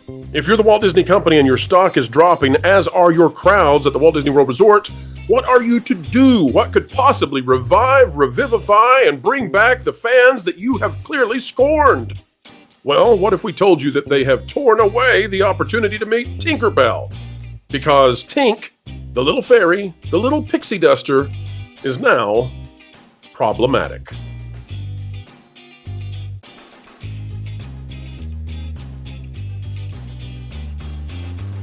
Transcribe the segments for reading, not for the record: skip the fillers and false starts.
If you're the Walt Disney Company and your stock is dropping, as are your crowds at the Walt Disney World Resort, what are you to do? What could possibly revive, revivify, and bring back the fans that you have clearly scorned? Well, what if we told you that they have torn away the opportunity to meet Tinkerbell? Because Tink, the little fairy, the little pixie duster, is now problematic.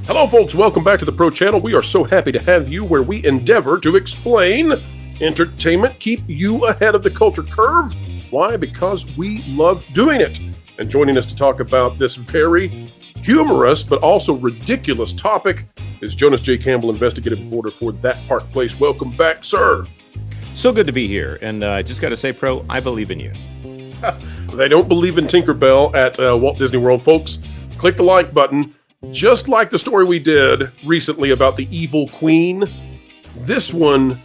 Hello, folks. Welcome back to the Pro Channel. We are so happy to have you where we endeavor to explain entertainment, keep you ahead of the culture curve. Why? Because we love doing it. And joining us to talk about this very humorous but also ridiculous topic is Jonas J. Campbell, investigative reporter for That Park Place. Welcome back, sir. So good to be here. And I just got to say, Pro, I believe in you. They don't believe in Tinkerbell at Walt Disney World, folks. Click the like button. Just like the story we did recently about the evil queen, this one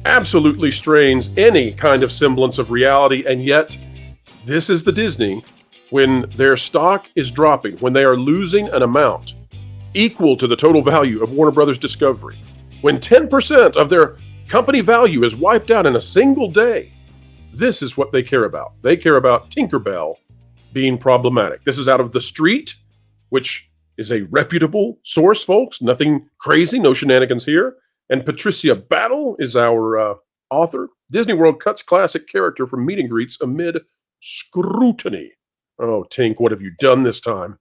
absolutely strains any kind of semblance of reality, and yet this is the Disney when their stock is dropping, when they are losing an amount equal to the total value of Warner Brothers Discovery, when 10% of their company value is wiped out in a single day. This is what they care about. They care about Tinkerbell being problematic. This is out of The Street, which is a reputable source, folks. Nothing crazy, no shenanigans here. And Patricia Battle is our author. Disney World cuts classic character from meet and greets amid scrutiny. Oh, Tink, what have you done this time?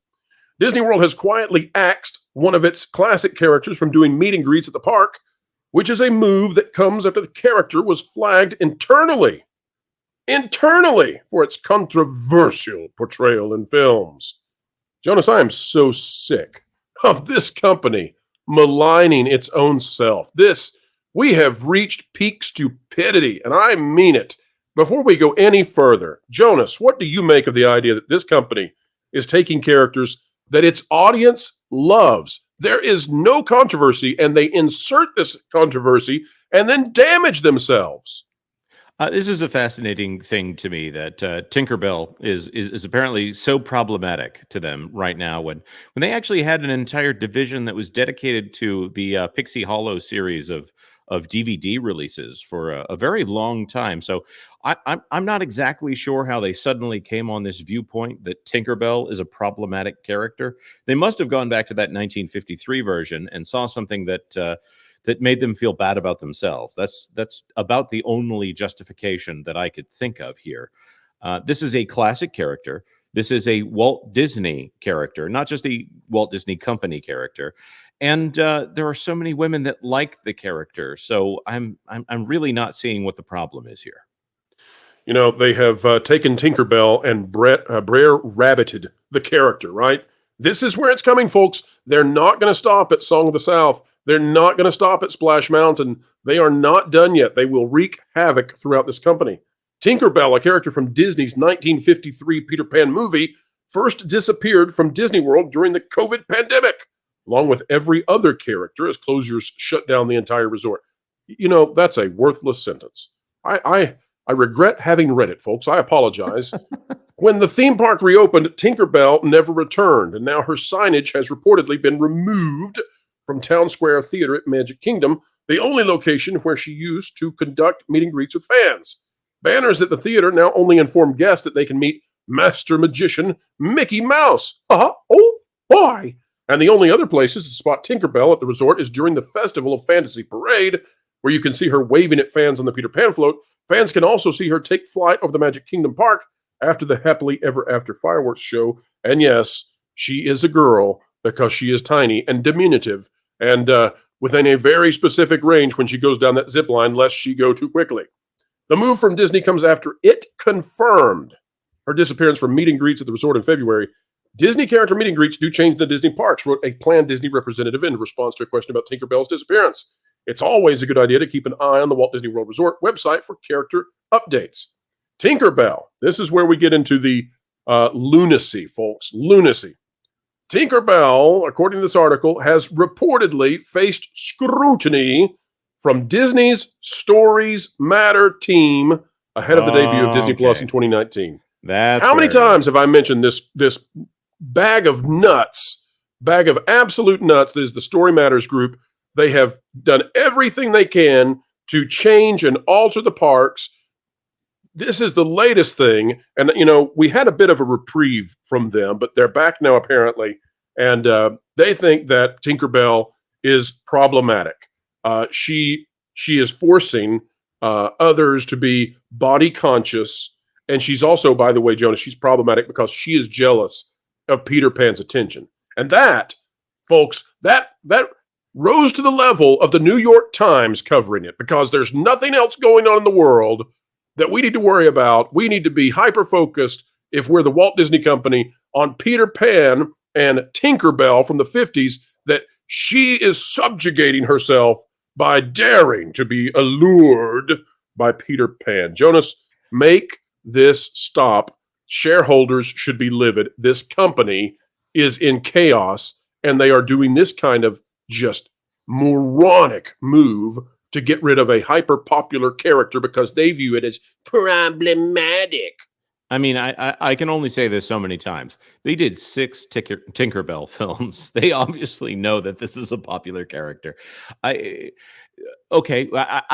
Disney World has quietly axed one of its classic characters from doing meet and greets at the park, which is a move that comes after the character was flagged internally for its controversial portrayal in films. Jonas, I am so sick of this company maligning its own self. We have reached peak stupidity, and I mean it. Before we go any further, Jonas, what do you make of the idea that this company is taking characters that its audience loves? There is no controversy, and they insert this controversy and then damage themselves. This is a fascinating thing to me that Tinkerbell is apparently so problematic to them right now when they actually had an entire division that was dedicated to the Pixie Hollow series of DVD releases for a very long time. So I'm not exactly sure how they suddenly came on this viewpoint that Tinkerbell is a problematic character. They must have gone back to that 1953 version and saw something that made them feel bad about themselves. That's about the only justification that I could think of here. This is a classic character. This is a Walt Disney character, not just a Walt Disney Company character. And there are so many women that like the character. So I'm really not seeing what the problem is here. You know, they have taken Tinkerbell and Brer Rabbited the character, right? This is where it's coming, folks. They're not going to stop at Song of the South. They're not going to stop at Splash Mountain. They are not done yet. They will wreak havoc throughout this company. Tinkerbell, a character from Disney's 1953 Peter Pan movie, first disappeared from Disney World during the COVID pandemic, along with every other character as closures shut down the entire resort. You know, that's a worthless sentence. I regret having read it, folks. I apologize. When the theme park reopened, Tinkerbell never returned, and now her signage has reportedly been removed from Town Square Theater at Magic Kingdom, the only location where she used to conduct meet and greets with fans. Banners at the theater now only inform guests that they can meet Master Magician Mickey Mouse. Oh, boy. And the only other places to spot Tinkerbell at the resort is during the Festival of Fantasy Parade, where you can see her waving at fans on the Peter Pan float. Fans can also see her take flight over the Magic Kingdom Park after the Happily Ever After fireworks show. And yes, she is a girl because she is tiny and diminutive and within a very specific range when she goes down that zip line, lest she go too quickly. The move from Disney comes after it confirmed her disappearance from meet and greets at the resort in February. Disney character meet and greets do change the Disney parks, wrote a planned Disney representative in response to a question about Tinkerbell's disappearance. It's always a good idea to keep an eye on the Walt Disney World Resort website for character updates. Tinkerbell. This is where we get into the lunacy, folks. Lunacy. Tinkerbell, according to this article, has reportedly faced scrutiny from Disney's Stories Matter team ahead of the debut of Disney Plus in 2019. How many times have I mentioned this bag of nuts bag of absolute nuts that is the Story Matters group. They have done everything they can to change and alter the parks. This is the latest thing. And, we had a bit of a reprieve from them, but they're back now, apparently. And they think that Tinkerbell is problematic. She is forcing others to be body conscious. And she's also, by the way, Jonas, she's problematic because she is jealous of Peter Pan's attention. And that, folks, that rose to the level of the New York Times covering it, because there's nothing else going on in the world that we need to worry about. We need to be hyper-focused, if we're the Walt Disney Company, on Peter Pan and Tinkerbell from the 50s, that she is subjugating herself by daring to be allured by Peter Pan. Jonas, make this stop. Shareholders should be livid. This company is in chaos, and they are doing this kind of just moronic move to get rid of a hyper-popular character because they view it as problematic. I mean, I can only say this so many times. They did 6 Tinkerbell films. They obviously know that this is a popular character. I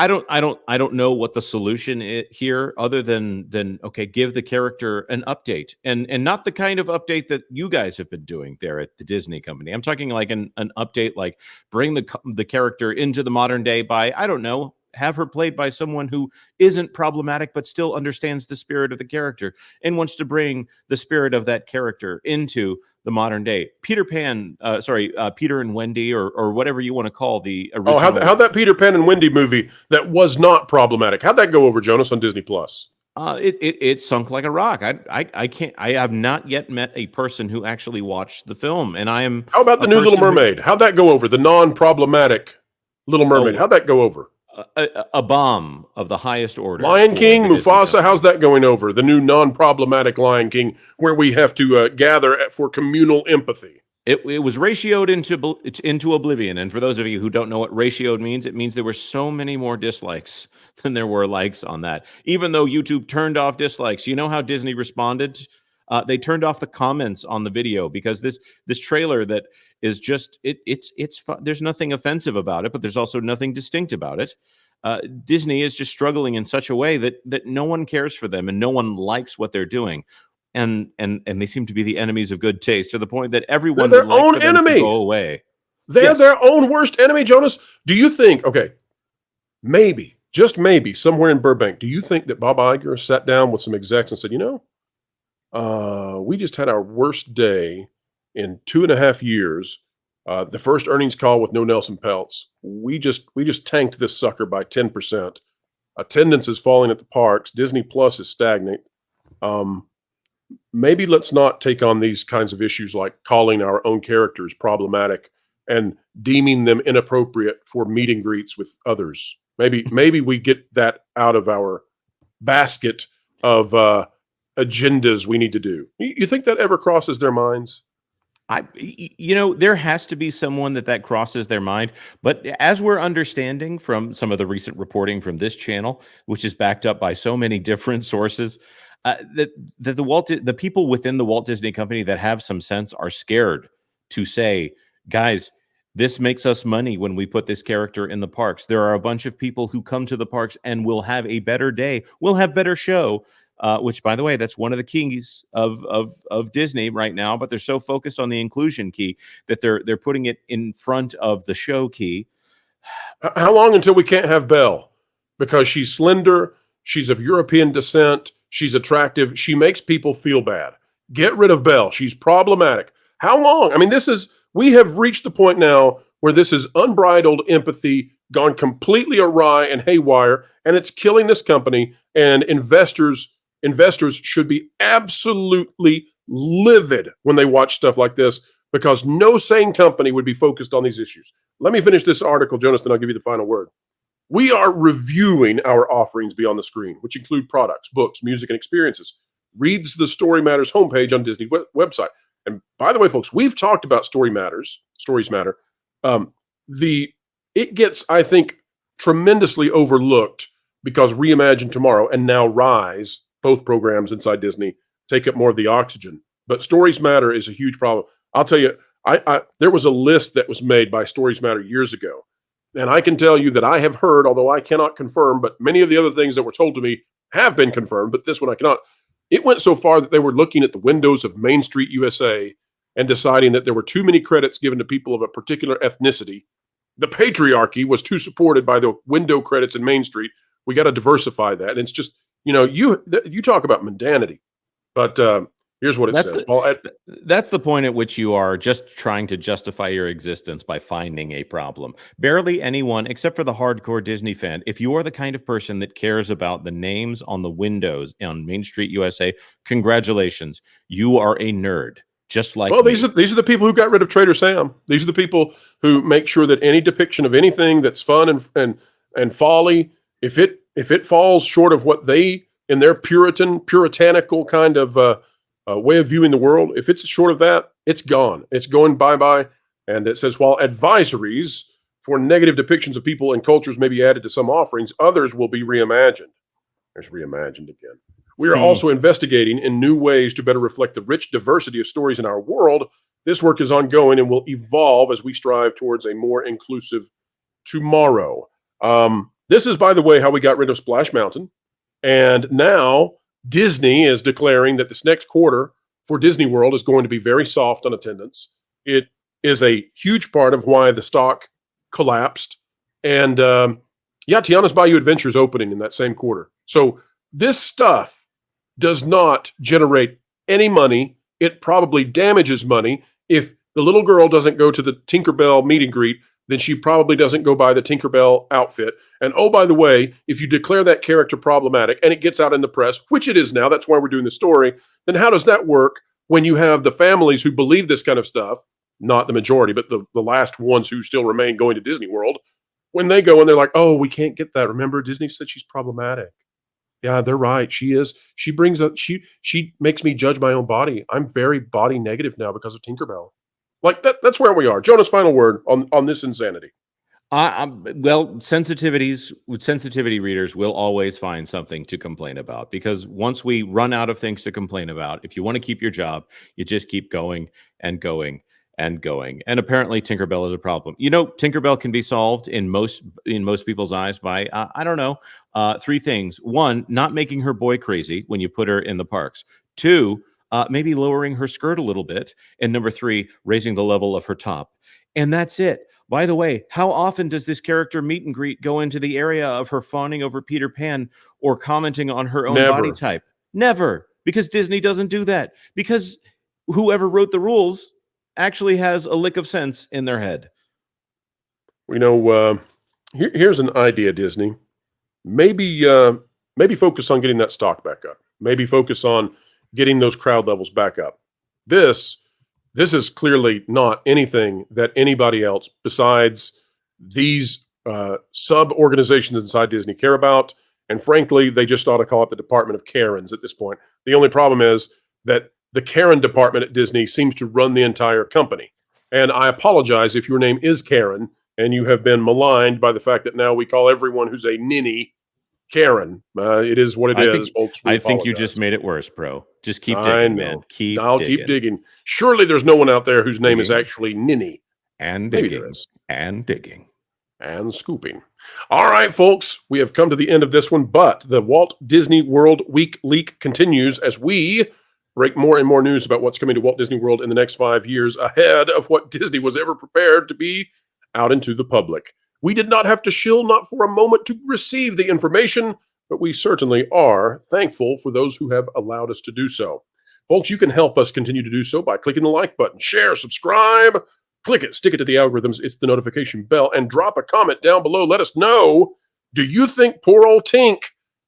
don't know what the solution is here, other than okay, give the character an update, and not the kind of update that you guys have been doing there at the Disney Company. I'm talking like an update, like bring the character into the modern day by, I don't know, have her played by someone who isn't problematic but still understands the spirit of the character and wants to bring the spirit of that character into the modern day. Peter Pan, Peter and Wendy, or whatever you want to call the original. Oh, how'd that Peter Pan and Wendy movie that was not problematic, how'd that go over, Jonas, on Disney Plus? It sunk like a rock. I have not yet met a person who actually watched the film, and I am. How about the new Little Mermaid? How'd that go over? The non-problematic Little Mermaid. How'd that go over? A bomb of the highest order. Lion King, Mufasa, how's that going over? The new non-problematic Lion King, where we have to gather for communal empathy. It was ratioed into oblivion. And for those of you who don't know what ratioed means, it means there were so many more dislikes than there were likes on that. Even though YouTube turned off dislikes, you know how Disney responded? They turned off the comments on the video, because this trailer that is just it's fun. There's nothing offensive about it, but there's also nothing distinct about it. Disney is just struggling in such a way that no one cares for them and no one likes what they're doing, and they seem to be the enemies of good taste, to the point that everyone they're would their like own for them enemy. to go away. They're their own worst enemy, Jonas. Do you think? Okay, maybe, just maybe, somewhere in Burbank, do you think that Bob Iger sat down with some execs and said, we just had our worst day in 2.5 years. The first earnings call with no Nelson Peltz. We just tanked this sucker by 10%. Attendance is falling at the parks. Disney Plus is stagnant. Maybe let's not take on these kinds of issues, like calling our own characters problematic and deeming them inappropriate for meet and greets with others. Maybe we get that out of our basket of agendas we need to do. You think that ever crosses their minds? There has to be someone that crosses their mind. But as we're understanding from some of the recent reporting from this channel, which is backed up by so many different sources, that the people within the Walt Disney Company that have some sense are scared to say, guys, this makes us money when we put this character in the parks. There are a bunch of people who come to the parks and will have a better day. We'll have better show. Which, by the way, that's one of the keys of Disney right now. But they're so focused on the inclusion key that they're putting it in front of the show key. How long until we can't have Belle? Because she's slender, she's of European descent, she's attractive, she makes people feel bad. Get rid of Belle. She's problematic. How long? I mean, we have reached the point now where this is unbridled empathy gone completely awry and haywire, and it's killing this company. And investors should be absolutely livid when they watch stuff like this, because no sane company would be focused on these issues. Let me finish this article, Jonas, then I'll give you the final word. We are reviewing our offerings beyond the screen, which include products, books, music, and experiences. Reads the Story Matters homepage on Disney website. And by the way, folks, we've talked about Stories Matter. It gets, I think, tremendously overlooked because Reimagine Tomorrow and now Rise, both programs inside Disney, take up more of the oxygen. But Stories Matter is a huge problem. I'll tell you, There was a list that was made by Stories Matter years ago. And I can tell you that I have heard, although I cannot confirm, but many of the other things that were told to me have been confirmed, but this one I cannot. It went so far that they were looking at the windows of Main Street USA and deciding that there were too many credits given to people of a particular ethnicity. The patriarchy was too supported by the window credits in Main Street. We got to diversify that. And it's just, you talk about mundanity, but here's what it says. That's the point at which you are just trying to justify your existence by finding a problem. Barely anyone, except for the hardcore Disney fan, if you are the kind of person that cares about the names on the windows on Main Street USA, congratulations. You are a nerd. Just like me. These are the people who got rid of Trader Sam. These are the people who make sure that any depiction of anything that's fun and folly, if it falls short of what they in their puritanical kind of way of viewing the world, if it's short of that, it's gone. It's going bye-bye. And it says, while advisories for negative depictions of people and cultures may be added to some offerings, others will be reimagined. There's reimagined again. We are also investigating in new ways to better reflect the rich diversity of stories in our world. This work is ongoing and will evolve as we strive towards a more inclusive tomorrow. This is, by the way, how we got rid of Splash Mountain. And now Disney is declaring that this next quarter for Disney World is going to be very soft on attendance. It is a huge part of why the stock collapsed. And Tiana's Bayou Adventure is opening in that same quarter. So this stuff does not generate any money. It probably damages money. If the little girl doesn't go to the Tinkerbell meet and greet, then she probably doesn't go buy the Tinkerbell outfit. And oh, by the way, if you declare that character problematic and it gets out in the press, which it is now, that's why we're doing the story, then how does that work when you have the families who believe this kind of stuff, not the majority, but the last ones who still remain going to Disney World, when they go and they're like, oh, we can't get that. Remember, Disney said she's problematic. Yeah, they're right. She is. She brings up. She makes me judge my own body. I'm very body negative now because of Tinkerbell. Like that. That's where we are. Jonas, final word on this insanity. Sensitivity readers will always find something to complain about, because once we run out of things to complain about, if you want to keep your job, you just keep going and going and going. And apparently Tinkerbell is a problem. Tinkerbell can be solved in most people's eyes by, I don't know, three things. One, not making her boy crazy when you put her in the parks. Two, maybe lowering her skirt a little bit. And number three, raising the level of her top. And that's it. By the way, how often does this character meet and greet go into the area of her fawning over Peter Pan or commenting on her own body type? Never. Because Disney doesn't do that. Because whoever wrote the rules actually has a lick of sense in their head. Here's an idea, Disney. Maybe focus on getting that stock back up. Maybe focus on getting those crowd levels back up. This is clearly not anything that anybody else besides these sub-organizations inside Disney care about. And frankly, they just ought to call it the Department of Karens at this point. The only problem is that the Karen department at Disney seems to run the entire company. And I apologize if your name is Karen and you have been maligned by the fact that now we call everyone who's a ninny Karen. It is what it is, folks. I think you just made it worse, bro. Just keep digging, man. I'll keep digging. Surely there's no one out there whose name is actually Ninny. And digging. And digging. And scooping. All right, folks. We have come to the end of this one, but the Walt Disney World Week leak continues as we break more and more news about what's coming to Walt Disney World in the next 5 years ahead of what Disney was ever prepared to be out into the public. We did not have to shill not for a moment to receive the information, but we certainly are thankful for those who have allowed us to do so. Folks, you can help us continue to do so by clicking the like button, share, subscribe, click it, stick it to the algorithms, it's the notification bell, and drop a comment down below. Let us know, do you think poor old Tink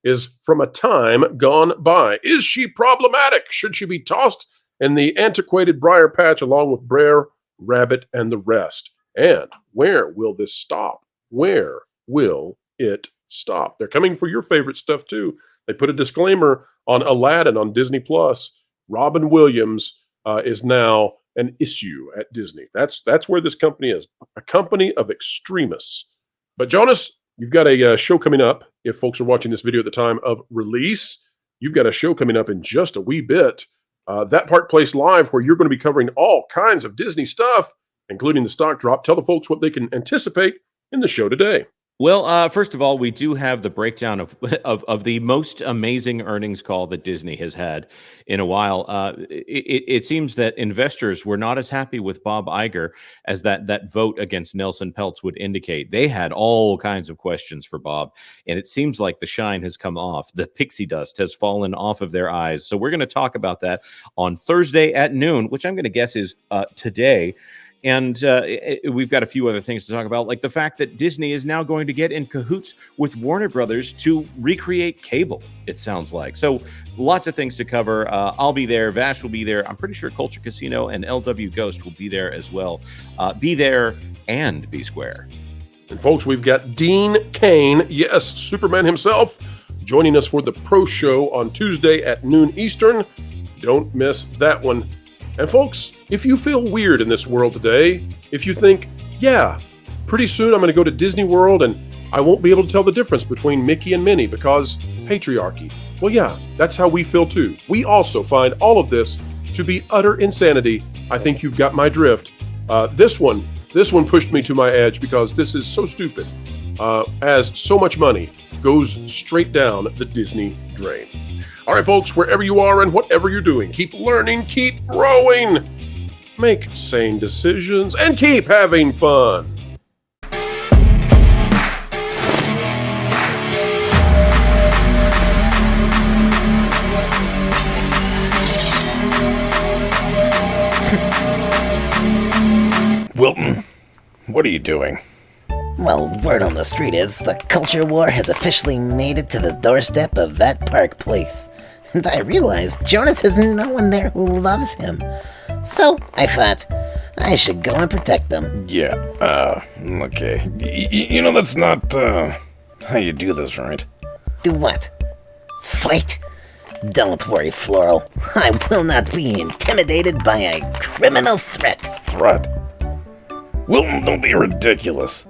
is from a time gone by? Is she problematic? Should she be tossed in the antiquated briar patch along with Brer, Rabbit, and the rest? And where will this stop? Where will it stop? They're coming for your favorite stuff too. They put a disclaimer on Aladdin on Disney Plus. Robin Williams is now an issue at Disney. That's where this company is, a company of extremists. But Jonas, you've got a show coming up. If folks are watching this video at the time of release, you've got a show coming up in just a wee bit. That Park Place Live, where you're going to be covering all kinds of Disney stuff, including the stock drop. Tell the folks what they can anticipate in the show today. Well, first of all, we do have the breakdown of of the most amazing earnings call that Disney has had in a while. It seems that investors were not as happy with Bob Iger as that vote against Nelson Peltz would indicate. They had all kinds of questions for Bob, and it seems like the shine has come off. The pixie dust has fallen off of their eyes. So we're going to talk about that on Thursday at noon, which I'm going to guess is today. And we've got a few other things to talk about, like the fact that Disney is now going to get in cahoots with Warner Brothers to recreate Cable, it sounds like. So lots of things to cover. I'll be there. Vash will be there. I'm pretty sure Culture Casino and LW Ghost will be there as well. Be there and be square. And folks, we've got Dean Cain, yes, Superman himself, joining us for the Pro Show on Tuesday at noon Eastern. Don't miss that one. And folks, if you feel weird in this world today, if you think, yeah, pretty soon I'm going to go to Disney World and I won't be able to tell the difference between Mickey and Minnie because patriarchy. Well, yeah, that's how we feel too. We also find all of this to be utter insanity. I think you've got my drift. This one pushed me to my edge because this is so stupid, as so much money goes straight down the Disney drain. All right, folks, wherever you are and whatever you're doing, keep learning, keep growing, make sane decisions, and keep having fun. Wilton, what are you doing? Well, word on the street is the culture war has officially made it to the doorstep of that Park Place. And I realize Jonas has no one there who loves him. So I thought I should go and protect them. Yeah, okay. That's not, how you do this, right? Do what? Fight? Don't worry, Floral. I will not be intimidated by a criminal threat. Threat? Wilton, don't be ridiculous.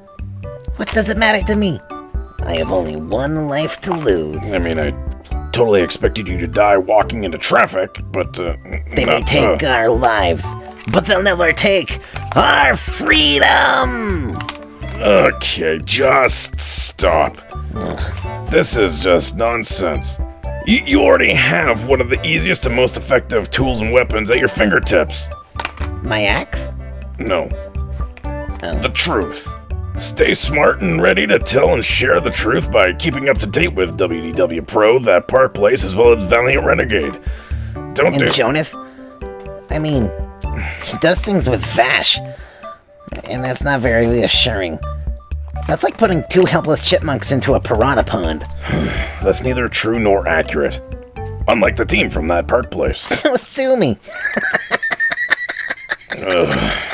What does it matter to me? I have only one life to lose. I mean, I totally expected you to die walking into traffic, but, They may take our lives, but they'll never take our freedom! Okay, just stop. This is just nonsense. You already have one of the easiest and most effective tools and weapons at your fingertips. My axe? No. The truth. Stay smart and ready to tell and share the truth by keeping up to date with WDW Pro, That Park Place, as well as Valiant Renegade. And Jonas? I mean, he does things with Vash, and that's not very reassuring. That's like putting two helpless chipmunks into a piranha pond. That's neither true nor accurate. Unlike the team from That Park Place. Sue me. Ugh.